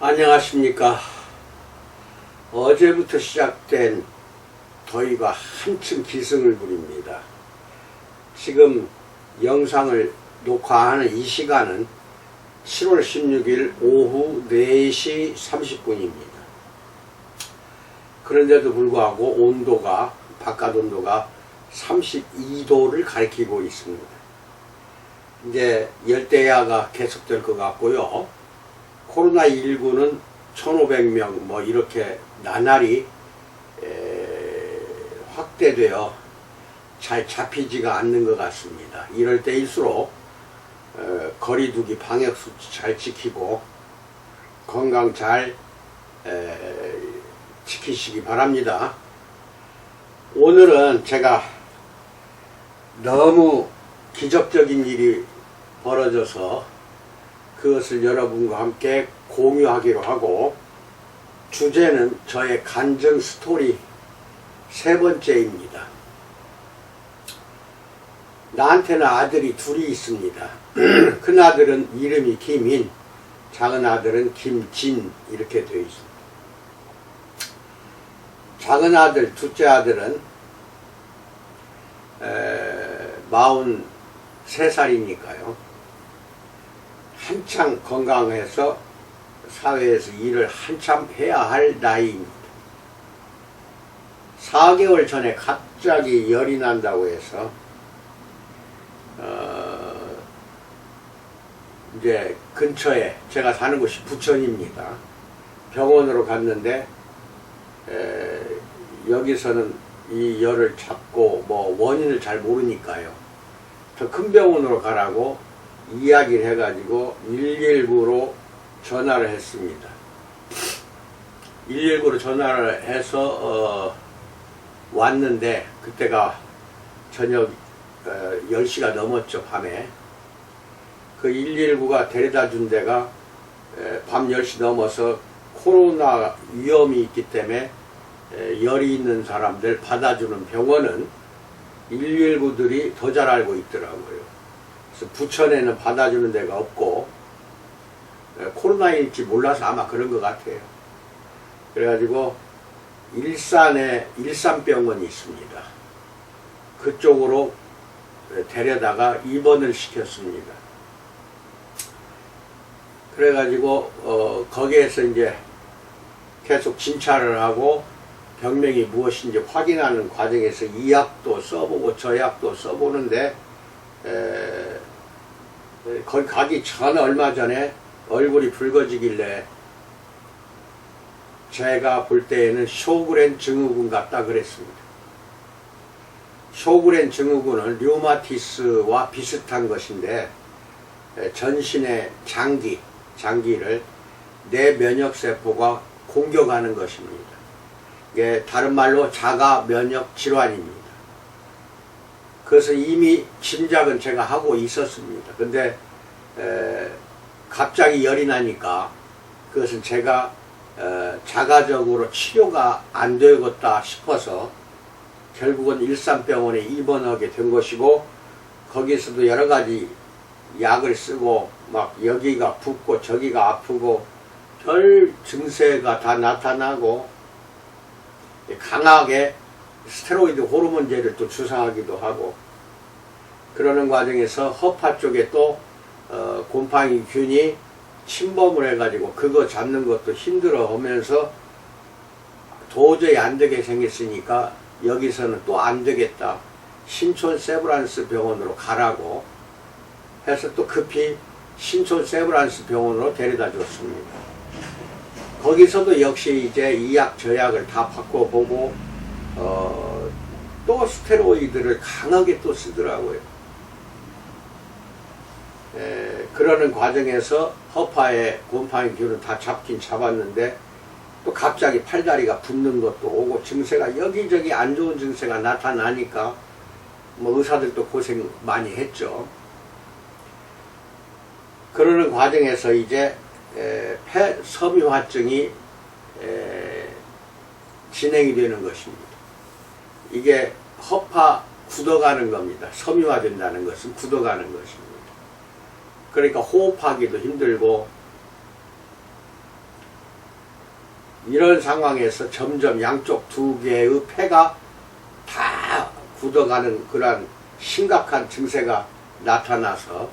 안녕하십니까. 어제부터 시작된 더위가 한층 기승을 부립니다. 지금 영상을 녹화하는 이 시간은 7월 16일 오후 4시 30분입니다. 그런데도 불구하고 온도가, 바깥 온도가 32도를 가리키고 있습니다. 이제 열대야가 계속될 것 같고요. 코로나19는 1500명 뭐 이렇게 나날이 확대되어 잘 잡히지가 않는 것 같습니다. 이럴 때일수록 거리두기 방역수칙 잘 지키고 건강 잘 지키시기 바랍니다. 오늘은 제가 너무 기적적인 일이 벌어져서 그것을 여러분과 함께 공유하기로 하고, 주제는 저의 간증 스토리 세 번째입니다. 나한테는 아들이 둘이 있습니다. 큰 아들은 이름이 김인, 작은 아들은 김진 이렇게 되어 있습니다. 작은 아들, 둘째 아들은 43살이니까요. 한창 건강해서 사회에서 일을 한참 해야 할 나이입니다. 4개월 전에 갑자기 열이 난다고 해서 이제 근처에, 제가 사는 곳이 부천입니다. 병원으로 갔는데 여기서는 이 열을 잡고 뭐 원인을 잘 모르니까요. 더 큰 병원으로 가라고 이야기를 해가지고 119로 전화를 했습니다. 119로 전화를 해서 왔는데 그때가 저녁 10시가 넘었죠. 밤에. 그 119가 데려다 준 데가 밤 10시 넘어서 코로나 위험이 있기 때문에 열이 있는 사람들 받아주는 병원은 119들이 더 잘 알고 있더라고요. 그래서 부천에는 받아주는 데가 없고 코로나일지 몰라서 아마 그런 것 같아요. 그래가지고 일산에 일산병원이 있습니다. 그쪽으로 데려다가 입원을 시켰습니다. 그래가지고 거기에서 이제 계속 진찰을 하고 병명이 무엇인지 확인하는 과정에서 이 약도 써보고 저 약도 써보는데 거기 가기 전 얼마 전에 얼굴이 붉어지길래 제가 볼 때에는 쇼그렌 증후군 같다 그랬습니다. 쇼그렌 증후군은 류마티스와 비슷한 것인데 전신의 장기를 내 면역세포가 공격하는 것입니다. 이게 다른 말로 자가 면역 질환입니다. 그래서 이미 짐작은 제가 하고 있었습니다. 근데 갑자기 열이 나니까 그것은 제가 자가적으로 치료가 안 되겠다 싶어서 결국은 일산병원에 입원하게 된 것이고, 거기서도 여러 가지 약을 쓰고 막 여기가 붓고 저기가 아프고 별 증세가 다 나타나고 강하게 스테로이드 호르몬제를 또 주사하기도 하고, 그러는 과정에서 허파 쪽에 또 곰팡이 균이 침범을 해가지고 그거 잡는 것도 힘들어 하면서 도저히 안 되게 생겼으니까 여기서는 또 안 되겠다, 신촌 세브란스 병원으로 가라고 해서 또 급히 신촌 세브란스 병원으로 데려다 줬습니다. 거기서도 역시 이제 이 약 저 약을 다 바꿔보고 또 스테로이드를 강하게 또 쓰더라고요. 그러는 과정에서 허파에 곰팡이 균은 다 잡긴 잡았는데 또 갑자기 팔다리가 붓는 것도 오고 증세가 여기저기 안 좋은 증세가 나타나니까 뭐 의사들도 고생 많이 했죠. 그러는 과정에서 이제 폐섬유화증이 진행이 되는 것입니다. 이게 허파 굳어가는 겁니다. 섬유화된다는 것은 굳어가는 것입니다. 그러니까 호흡하기도 힘들고 이런 상황에서 점점 양쪽 두 개의 폐가 다 굳어가는 그러한 심각한 증세가 나타나서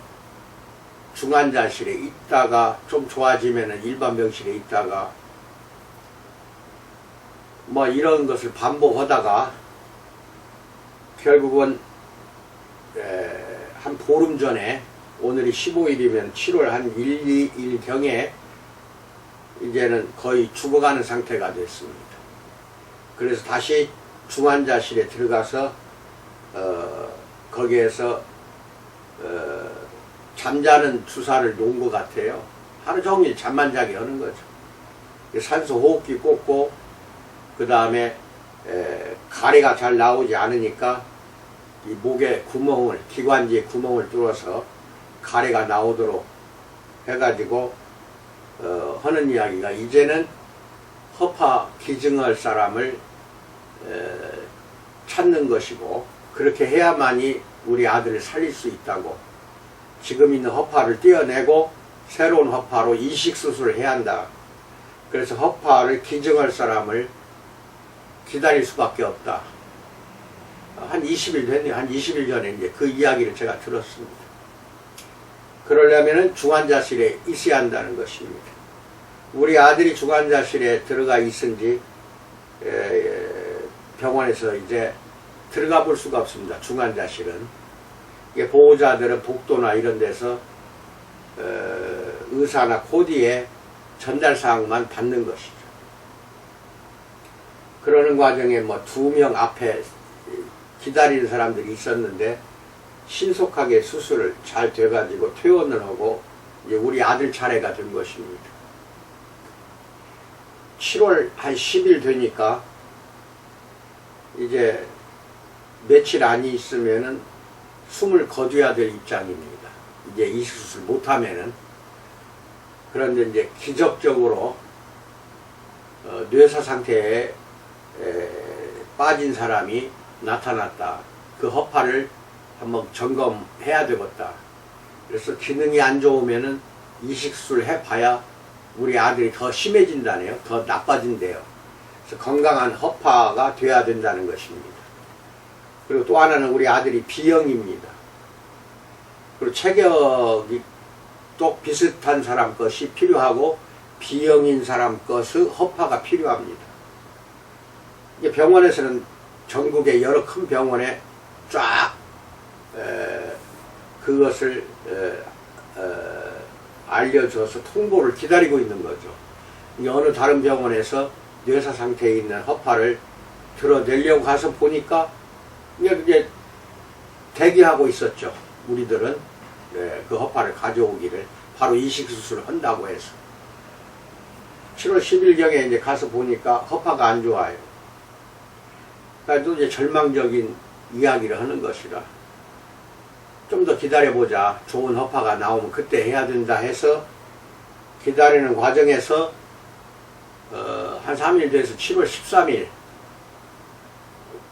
중환자실에 있다가 좀 좋아지면 일반 병실에 있다가 뭐 이런 것을 반복하다가 결국은 한 보름 전에, 오늘이 15일이면 7월 한 1, 2일경에 이제는 거의 죽어가는 상태가 됐습니다. 그래서 다시 중환자실에 들어가서 거기에서 잠자는 주사를 놓은 것 같아요. 하루 종일 잠만 자게 하는 거죠. 산소 호흡기 꽂고 그 다음에 가래가 잘 나오지 않으니까 이 목에 구멍을, 기관지에 구멍을 뚫어서 가래가 나오도록 해가지고 하는 이야기가, 이제는 허파 기증할 사람을 찾는 것이고, 그렇게 해야만이 우리 아들을 살릴 수 있다고, 지금 있는 허파를 떼어내고 새로운 허파로 이식수술을 해야 한다. 그래서 허파를 기증할 사람을 기다릴 수밖에 없다. 한 20일 됐네요. 한 20일 전에 이제 그 이야기를 제가 들었습니다. 그러려면은 중환자실에 있어야 한다는 것입니다. 우리 아들이 중환자실에 들어가 있은지 병원에서 이제 들어가 볼 수가 없습니다. 중환자실은. 보호자들은 복도나 이런 데서 의사나 코디의 전달사항만 받는 것이죠. 그러는 과정에 뭐 2명 앞에 기다리는 사람들이 있었는데 신속하게 수술을 잘 돼가지고 퇴원을 하고 이제 우리 아들 차례가 된 것입니다. 7월 한 10일 되니까 이제 며칠 안 있으면은 숨을 거둬야 될 입장입니다. 이제 이식수술 못하면은. 그런데 이제 기적적으로 뇌사 상태에 빠진 사람이 나타났다. 그 허파를 한번 점검해야 되겠다. 그래서 기능이 안 좋으면은 이식수술 해봐야 우리 아들이 더 심해진다네요. 더 나빠진대요. 그래서 건강한 허파가 돼야 된다는 것입니다. 그리고 또 하나는 우리 아들이 B형입니다. 그리고 체격이 또 비슷한 사람 것이 필요하고 B형인 사람 것의 허파가 필요합니다. 이게 병원에서는 전국의 여러 큰 병원에 쫙 그것을 알려줘서 통보를 기다리고 있는 거죠. 어느 다른 병원에서 뇌사 상태에 있는 허파를 드러내려고 가서 보니까 이제 대기하고 있었죠. 우리들은 그 허파를 가져오기를, 바로 이식수술을 한다고 해서. 7월 10일경에 이제 가서 보니까 허파가 안 좋아요. 그러니까 이제 절망적인 이야기를 하는 것이라, 좀 더 기다려보자, 좋은 허파가 나오면 그때 해야 된다 해서 기다리는 과정에서 한 3일 돼서 7월 13일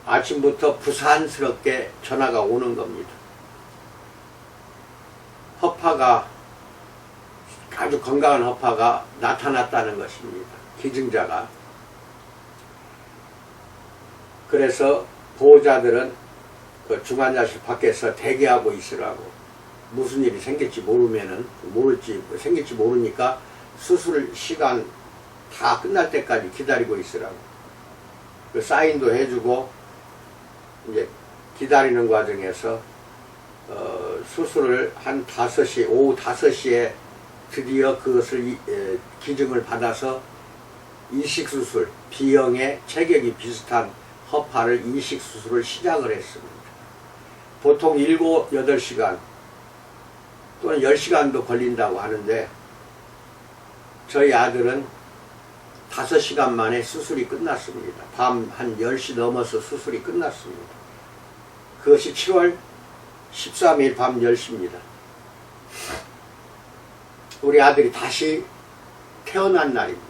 아침부터 부산스럽게 전화가 오는 겁니다. 허파가, 아주 건강한 허파가 나타났다는 것입니다. 기증자가. 그래서 보호자들은 그 중환자실 밖에서 대기하고 있으라고, 무슨 일이 생길지 모르면은, 생길지 모르니까 수술 시간 다 끝날 때까지 기다리고 있으라고. 그 사인도 해주고, 이제 기다리는 과정에서 수술을 한 5시, 오후 5시에 드디어 그것을 기증을 받아서 이식수술, B형의 체격이 비슷한 허파를 이식수술을 시작을 했습니다. 보통 7, 8시간 또는 10시간도 걸린다고 하는데, 저희 아들은 5시간 만에 수술이 끝났습니다. 밤 한 10시 넘어서 수술이 끝났습니다. 그것이 7월 13일 밤 10시입니다. 우리 아들이 다시 태어난 날입니다.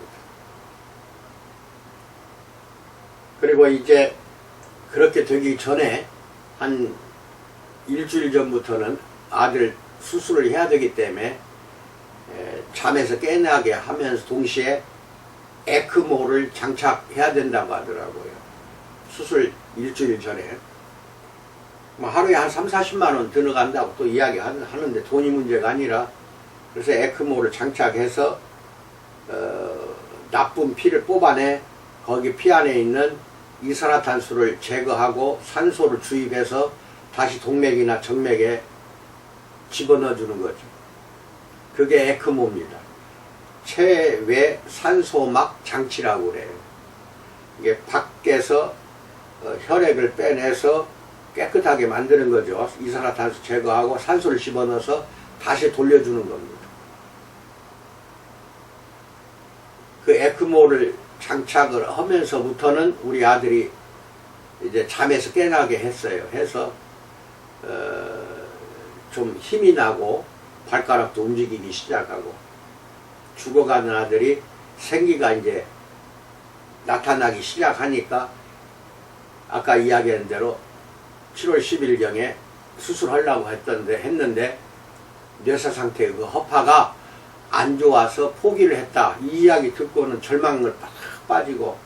그리고 이제 그렇게 되기 전에 한 일주일 전부터는 아들 수술을 해야 되기 때문에 잠에서 깨나게 하면서 동시에 에크모를 장착해야 된다고 하더라고요. 수술 일주일 전에. 뭐 하루에 한 3, 40만 원 들어간다고 또 이야기 하는데 돈이 문제가 아니라, 그래서 에크모를 장착해서 나쁜 피를 뽑아내 거기 피 안에 있는 이산화탄소를 제거하고 산소를 주입해서 다시 동맥이나 정맥에 집어넣어 주는 거죠. 그게 에크모입니다. 체외 산소막 장치라고 그래요. 이게 밖에서 혈액을 빼내서 깨끗하게 만드는 거죠. 이산화탄소 제거하고 산소를 집어넣어서 다시 돌려주는 겁니다. 그 에크모를 장착을 하면서부터는 우리 아들이 이제 잠에서 깨나게 했어요. 해서 좀 힘이 나고 발가락도 움직이기 시작하고, 죽어가는 아들이 생기가 이제 나타나기 시작하니까 아까 이야기한 대로 7월 10일경에 수술하려고 했는데 뇌사 상태의 그 허파가 안 좋아서 포기를 했다. 이 이야기 듣고는 절망을 팍 빠지고,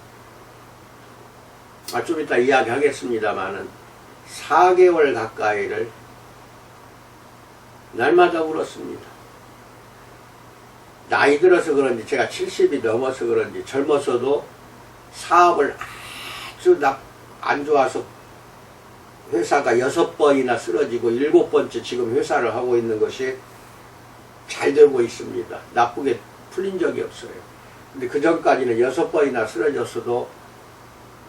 좀 이따 이야기 하겠습니다만은 4개월 가까이를 날마다 울었습니다. 나이 들어서 그런지, 제가 70이 넘어서 그런지, 젊어서도 사업을 아주 안 좋아서 회사가 6번이나 쓰러지고 7번째 지금 회사를 하고 있는 것이 잘 되고 있습니다. 나쁘게 풀린 적이 없어요. 근데 그 전까지는 6번이나 쓰러졌어도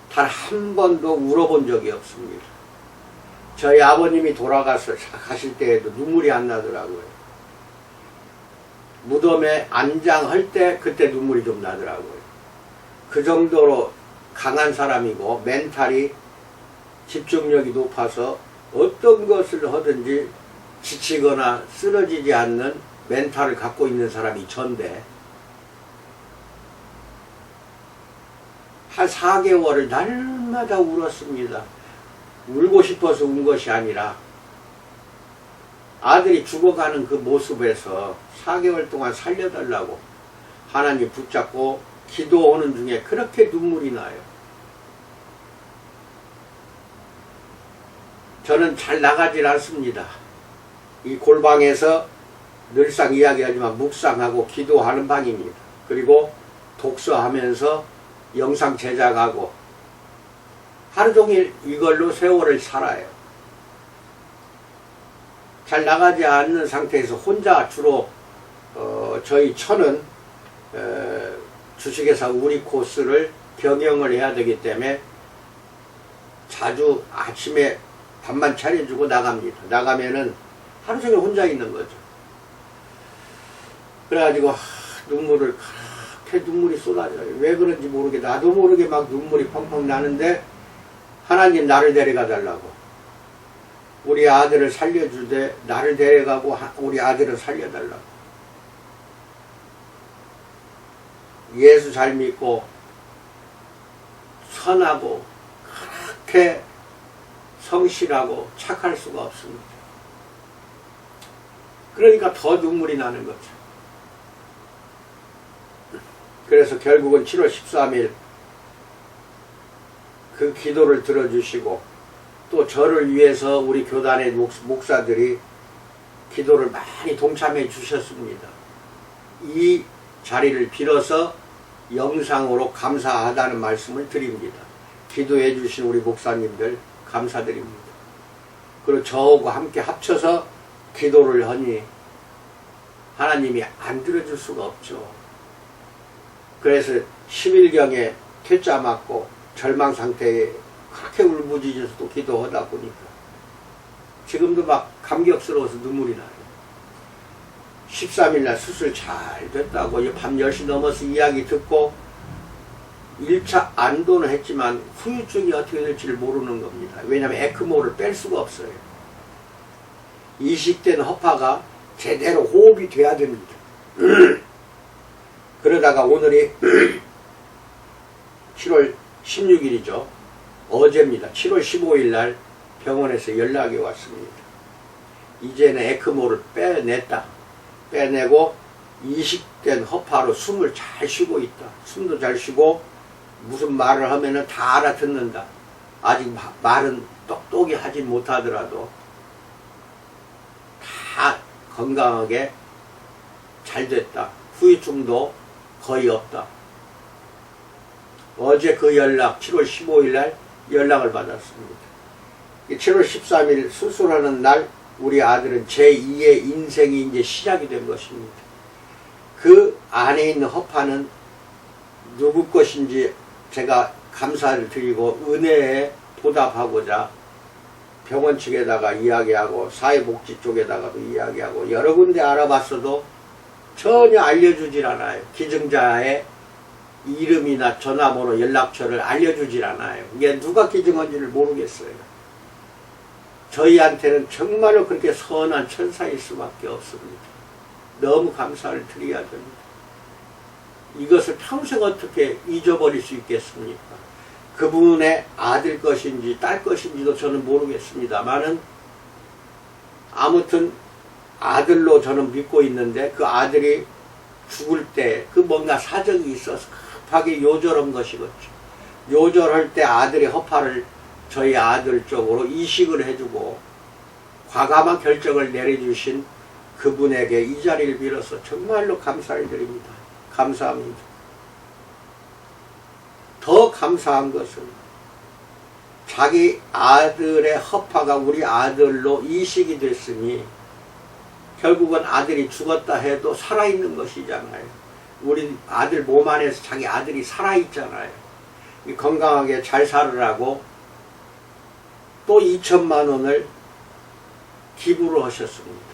단 한 번도 울어본 적이 없습니다. 저희 아버님이 돌아가서 가실 때에도 눈물이 안 나더라고요. 무덤에 안장할 때 그때 눈물이 좀 나더라고요. 그 정도로 강한 사람이고 멘탈이, 집중력이 높아서 어떤 것을 하든지 지치거나 쓰러지지 않는 멘탈을 갖고 있는 사람이 전데, 한 4개월을 날마다 울었습니다. 울고 싶어서 운 것이 아니라 아들이 죽어가는 그 모습에서 4개월 동안 살려달라고 하나님 붙잡고 기도하는 중에 그렇게 눈물이 나요. 저는 잘 나가질 않습니다. 이 골방에서 늘상 이야기하지만 묵상하고 기도하는 방입니다. 그리고 독서하면서 영상 제작하고 하루 종일 이걸로 세월을 살아요. 잘 나가지 않는 상태에서 혼자 주로 저희 처는 주식회사 우리코스를 경영을 해야 되기 때문에 자주 아침에 밥만 차려주고 나갑니다. 나가면은 하루 종일 혼자 있는 거죠. 그래가지고 그렇게 눈물이 쏟아져요. 왜 그런지 모르게, 나도 모르게 막 눈물이 펑펑 나는데 하나님 나를 데려가 달라고, 우리 아들을 살려주되 나를 데려가고 우리 아들을 살려달라고. 예수 잘 믿고 선하고 그렇게 성실하고 착할 수가 없습니다. 그러니까 더 눈물이 나는 거죠. 그래서 결국은 7월 13일 그 기도를 들어주시고, 또 저를 위해서 우리 교단의 목사들이 기도를 많이 동참해 주셨습니다. 이 자리를 빌어서 영상으로 감사하다는 말씀을 드립니다. 기도해 주신 우리 목사님들 감사드립니다. 그리고 저하고 함께 합쳐서 기도를 하니 하나님이 안 들어줄 수가 없죠. 그래서 10일경에 퇴짜 맞고 절망 상태에 그렇게 울부짖어서 또 기도하다 보니까 지금도 막 감격스러워서 눈물이 나요. 13일날 수술 잘 됐다고 밤 10시 넘어서 이야기 듣고 1차 안도는 했지만 후유증이 어떻게 될지를 모르는 겁니다. 왜냐하면 에크모를 뺄 수가 없어요. 이식된 허파가 제대로 호흡이 돼야 됩니다. 그러다가 오늘이 7월 16일이죠. 어제입니다. 7월 15일 날 병원에서 연락이 왔습니다. 이제는 에크모를 빼냈다. 빼내고 이식된 허파로 숨을 잘 쉬고 있다. 숨도 잘 쉬고 무슨 말을 하면은 다 알아듣는다. 아직 말은 똑똑히 하지 못하더라도 다 건강하게 잘 됐다. 후유증도 거의 없다. 어제 그 연락 7월 15일 날 연락을 받았습니다. 7월 13일 수술하는 날 우리 아들은 제2의 인생이 이제 시작이 된 것입니다. 그 안에 있는 허파는 누구 것인지 제가 감사를 드리고 은혜에 보답하고자 병원 측에다가 이야기하고 사회복지 쪽에다가도 이야기하고 여러 군데 알아봤어도 전혀 알려주질 않아요. 기증자의 이름이나 전화번호 연락처를 알려주질 않아요. 이게 누가 기증한지를 모르겠어요. 저희한테는 정말로 그렇게 선한 천사일 수밖에 없습니다. 너무 감사를 드려야 됩니다. 이것을 평생 어떻게 잊어버릴 수 있겠습니까? 그분의 아들 것인지 딸 것인지도 저는 모르겠습니다만은 아무튼 아들로 저는 믿고 있는데 그 아들이 죽을 때 그 뭔가 사정이 있어서 급하게 요절한 것이겠죠. 요절할 때 아들의 허파를 저희 아들 쪽으로 이식을 해주고 과감한 결정을 내려주신 그분에게 이 자리를 빌어서 정말로 감사를 드립니다. 감사합니다. 더 감사한 것은 자기 아들의 허파가 우리 아들로 이식이 됐으니 결국은 아들이 죽었다 해도 살아있는 것이잖아요. 우리 아들 몸 안에서 자기 아들이 살아있잖아요. 건강하게 잘 살으라고 또 2천만 원을 기부를 하셨습니다.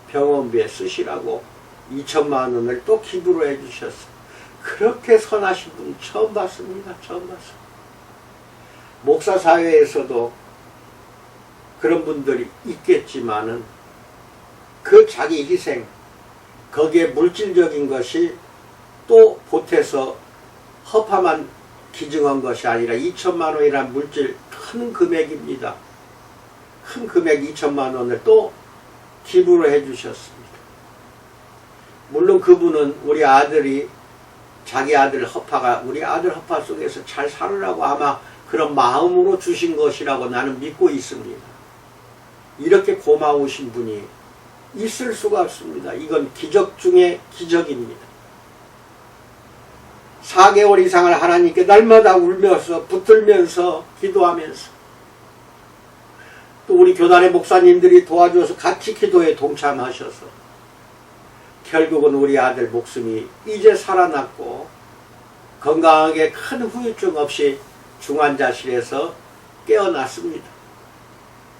병원비에 쓰시라고 2천만 원을 또 기부를 해주셨어요. 그렇게 선하신 분 처음 봤습니다. 처음 봤어요. 목사 사회에서도 그런 분들이 있겠지만은 그 자기 희생, 거기에 물질적인 것이 또 보태서 허파만 기증한 것이 아니라 2천만 원이라는 물질 큰 금액입니다. 큰 금액 2천만 원을 또 기부를 해주셨습니다. 물론 그분은 우리 아들이 자기 아들 허파가 우리 아들 허파 속에서 잘 살으라고 아마 그런 마음으로 주신 것이라고 나는 믿고 있습니다. 이렇게 고마우신 분이 있을 수가 없습니다. 이건 기적 중에 기적입니다. 4개월 이상을 하나님께 날마다 울면서 붙들면서 기도하면서 또 우리 교단의 목사님들이 도와줘서 같이 기도에 동참하셔서 결국은 우리 아들 목숨이 이제 살아났고 건강하게 큰 후유증 없이 중환자실에서 깨어났습니다.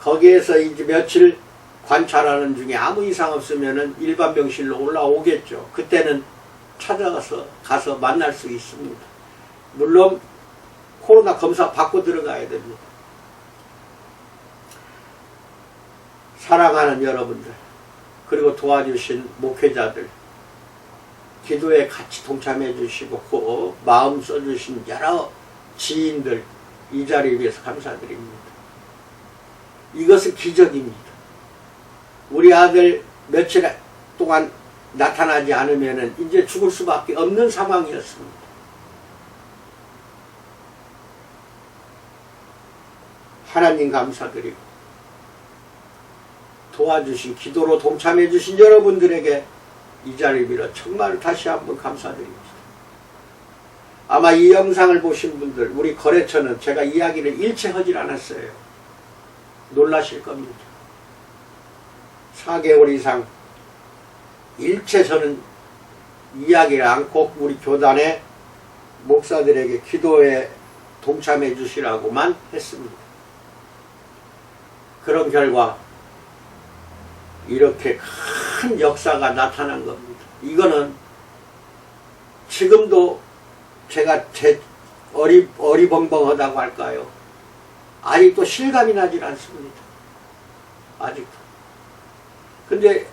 거기에서 이제 며칠 관찰하는 중에 아무 이상 없으면은 일반 병실로 올라오겠죠. 그때는 가서 만날 수 있습니다. 물론 코로나 검사 받고 들어가야 됩니다. 사랑하는 여러분들, 그리고 도와주신 목회자들, 기도에 같이 동참해 주시고 마음 써주신 여러 지인들, 이 자리에 위해서 감사드립니다. 이것은 기적입니다. 우리 아들 며칠 동안 나타나지 않으면 이제 죽을 수밖에 없는 상황이었습니다. 하나님 감사드리고 도와주신 기도로 동참해 주신 여러분들에게 이 자리를 빌어 정말 다시 한번 감사드립니다. 아마 이 영상을 보신 분들, 우리 거래처는 제가 이야기를 일체 하질 않았어요. 놀라실 겁니다. 4개월 이상 일체 저는 이야기를 않고 우리 교단의 목사들에게 기도에 동참해 주시라고만 했습니다. 그런 결과 이렇게 큰 역사가 나타난 겁니다. 이거는 지금도 제가 어리벙벙하다고 할까요? 아직도 실감이 나질 않습니다. 아직도. 근데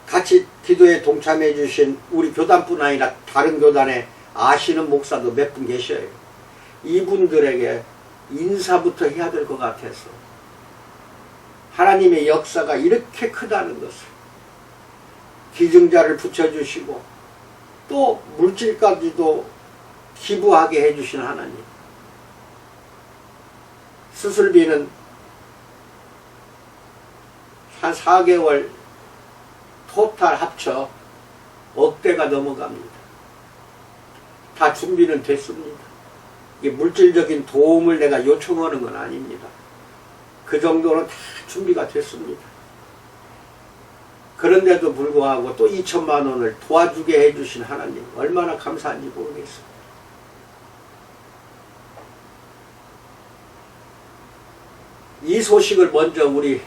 같이 기도에 동참해 주신 우리 교단뿐 아니라 다른 교단에 아시는 목사도 몇 분 계셔요. 이분들에게 인사부터 해야 될 것 같아서 하나님의 역사가 이렇게 크다는 것을 기증자를 붙여주시고 또 물질까지도 기부하게 해주신 하나님. 수술비는 한 4개월 토탈 합쳐 억대가 넘어갑니다. 다 준비는 됐습니다. 이게 물질적인 도움을 내가 요청하는 건 아닙니다. 그 정도는 다 준비가 됐습니다. 그런데도 불구하고 또 2천만 원을 도와주게 해주신 하나님 얼마나 감사한지 모르겠습니다. 이 소식을 먼저 우리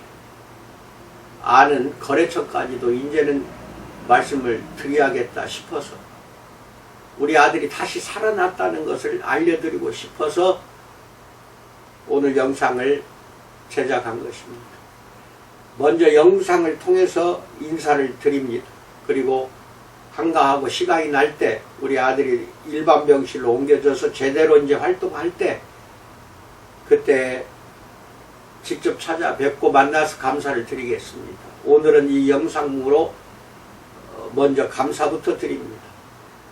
아는 거래처까지도 이제는 말씀을 드려야겠다 싶어서 우리 아들이 다시 살아났다는 것을 알려드리고 싶어서 오늘 영상을 제작한 것입니다. 먼저 영상을 통해서 인사를 드립니다. 그리고 한가하고 시간이 날 때 우리 아들이 일반 병실로 옮겨져서 제대로 이제 활동할 때 그때 직접 찾아뵙고 만나서 감사를 드리겠습니다. 오늘은 이 영상으로 먼저 감사부터 드립니다.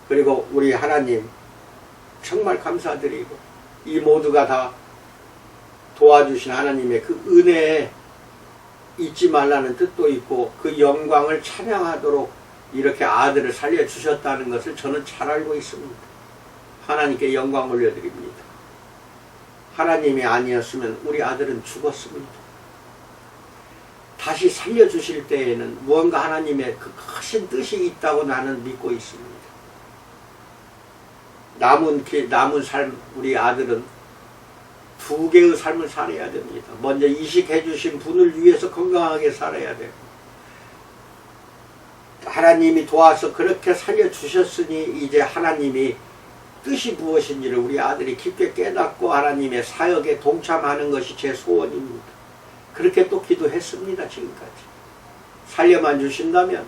그리고 우리 하나님 정말 감사드리고 이 모두가 다 도와주신 하나님의 그 은혜에 잊지 말라는 뜻도 있고 그 영광을 찬양하도록 이렇게 아들을 살려주셨다는 것을 저는 잘 알고 있습니다. 하나님께 영광 올려드립니다. 하나님이 아니었으면 우리 아들은 죽었습니다. 다시 살려주실 때에는 무언가 하나님의 그 크신 뜻이 있다고 나는 믿고 있습니다. 남은 삶 우리 아들은 2개의 삶을 살아야 됩니다. 먼저 이식해 주신 분을 위해서 건강하게 살아야 되고 하나님이 도와서 그렇게 살려주셨으니 이제 하나님이 뜻이 무엇인지를 우리 아들이 깊게 깨닫고 하나님의 사역에 동참하는 것이 제 소원입니다. 그렇게 또 기도했습니다. 지금까지 살려만 주신다면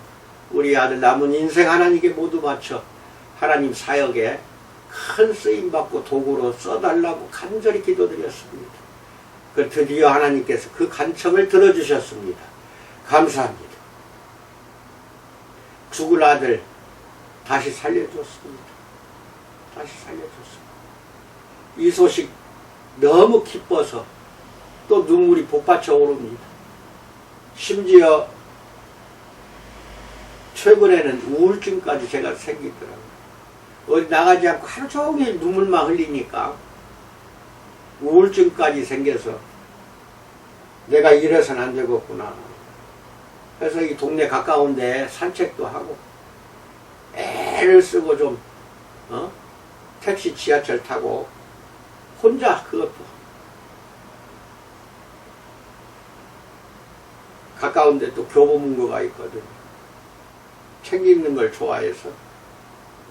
우리 아들 남은 인생 하나님께 모두 바쳐 하나님 사역에 큰 쓰임받고 도구로 써달라고 간절히 기도드렸습니다. 그 드디어 하나님께서 그 간청을 들어주셨습니다. 감사합니다. 죽을 아들 다시 살려줬습니다. 다시 살려줬습니다. 이 소식 너무 기뻐서 또 눈물이 복받쳐 오릅니다. 심지어 최근에는 우울증까지 제가 생기더라고요. 어디 나가지 않고 하루 종일 눈물만 흘리니까 우울증까지 생겨서 내가 이래서는 안 되겠구나. 그래서 이 동네 가까운데 산책도 하고 애를 쓰고 좀 택시 지하철 타고 혼자 그것도 가까운데 또 교보문고가 있거든요. 책 읽는 걸 좋아해서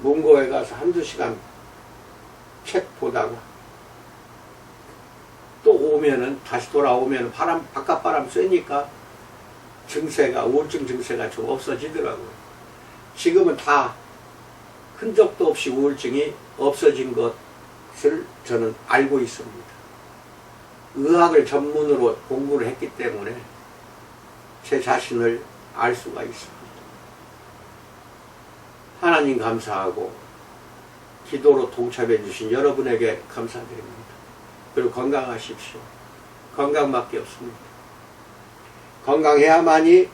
문고에 가서 1~2시간 책 보다가 또 오면은 다시 돌아오면은 바깥바람 쐬니까 증세가 우울증 증세가 좀 없어지더라고요. 지금은 다 흔적도 없이 우울증이 없어진 것을 저는 알고 있습니다. 의학을 전문으로 공부를 했기 때문에 제 자신을 알 수가 있습니다. 하나님 감사하고 기도로 동참해 주신 여러분에게 감사드립니다. 그리고 건강하십시오. 건강밖에 없습니다. 건강해야만이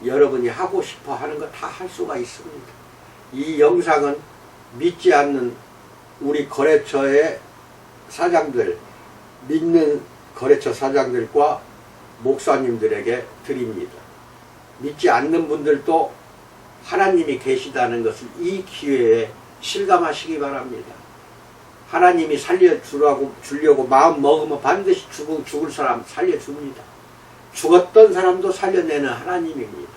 여러분이 하고 싶어 하는 거 다 할 수가 있습니다. 이 영상은 믿지 않는 우리 거래처의 사장들, 믿는 거래처 사장들과 목사님들에게 드립니다. 믿지 않는 분들도 하나님이 계시다는 것을 이 기회에 실감하시기 바랍니다. 하나님이 주려고 마음 먹으면 반드시 죽을 사람 살려줍니다. 죽었던 사람도 살려내는 하나님입니다.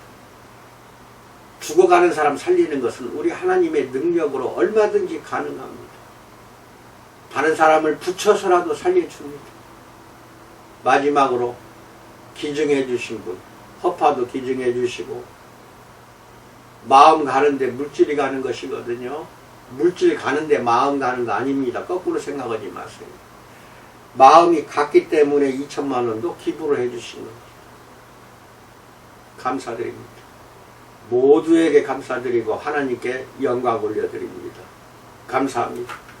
죽어가는 사람 살리는 것은 우리 하나님의 능력으로 얼마든지 가능합니다. 다른 사람을 붙여서라도 살려줍니다. 마지막으로 기증해 주신 분, 허파도 기증해 주시고 마음 가는데 물질이 가는 것이거든요. 물질 가는데 마음 가는 거 아닙니다. 거꾸로 생각하지 마세요. 마음이 갔기 때문에 2천만 원도 기부를 해 주신 겁니다. 감사드립니다. 모두에게 감사드리고 하나님께 영광 올려드립니다. 감사합니다.